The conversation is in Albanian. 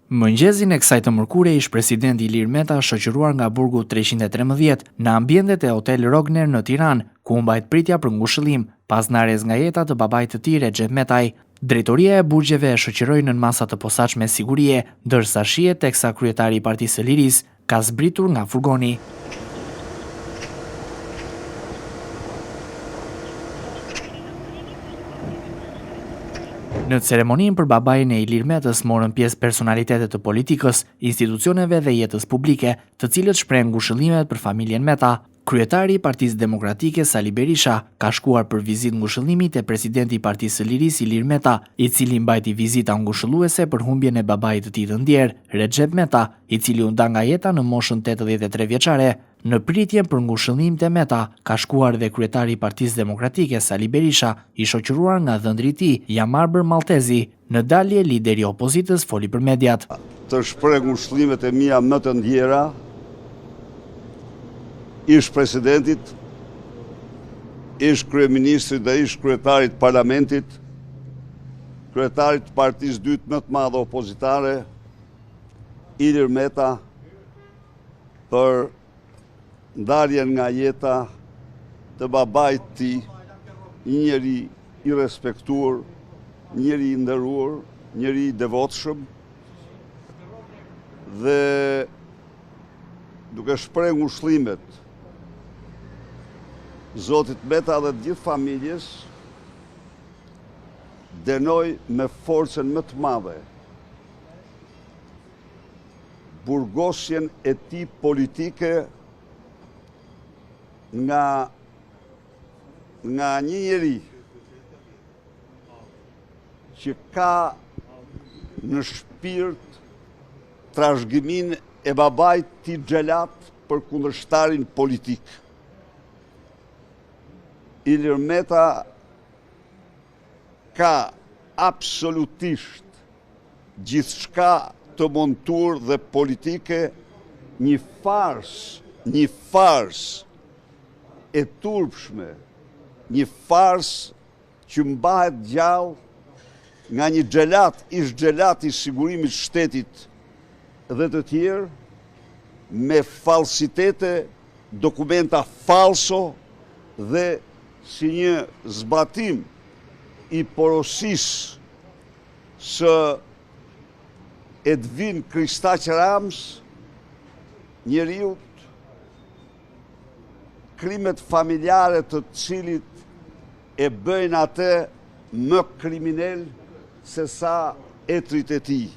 Mëngjezin e kësaj të mërkure ish presidenti Ilir Meta shoqëruar nga burgu 313 në ambientet e Hotel Rogner në Tiranë, ku u mbajt pritja për ngushëllim pas ndarjes nga jeta të babait të tij Recep Metaj. Drejtoria e burgjeve e shoqëroi nën masa të posaçme sigurie, ndërsa shihet teksa kryetari i Partisë së Lirisë ka zbritur nga furgoni. Në ceremoninë për babain e Ilir Metës morën pjesë personalitetet të politikës, institucioneve dhe jetës publike, të cilët shprehen ngushëllimet për familjen Meta. Kryetari i Partisë Demokratike Sali Berisha ka shkuar për vizitë ngushëllimi te presidenti i Partisë së Lirisë Ilir Meta, i cili mbajti vizita ngushëlluese për humbjen e babait të tij të ndjer, Recep Meta, i cili u nda nga jeta në moshën 83 vjeçare. Në pritjen për ngushëllim te Meta ka shkuar dhe kryetari i Partisë Demokratike Sali Berisha, i shoqëruar nga dhëndri i tij Jamarbër Maltezi. Në dalje lideri i opozitës foli për mediat. Të shpreh ngushëllimet e mia më të ndjera ish presidentit, ish kryeministrit dhe ish kryetarit parlamentit, kryetarit partisë dytë më të madhe opozitare, Ilir Meta, për ndarjen nga jeta të babait të tij, një njeri i respektuar, një njeri i nderuar, një njeri i devotshëm, dhe duke shpreh ngushëllimet Zotit Meta dhe të gjithë familjes, dënoj me forcën më të madhe burgosjen e tij politike nga një njeri që ka në shpirt trashëgimin e babait të tij xhelat për kundërshtarin politik. Ilir Meta ka absolutisht gjithçka të montuar dhe politike, një fars e turpshme, një fars që mbahet gjallë nga një xhelat i sigurimit shtetit dhe të tjerë, me falsitete, dokumenta falso dhe si një zbatim i porosisë së Edvin Kristaq Rams, njeriut krimet familjare të cilit e bëjnë atë më kriminal se sa etrit e tij.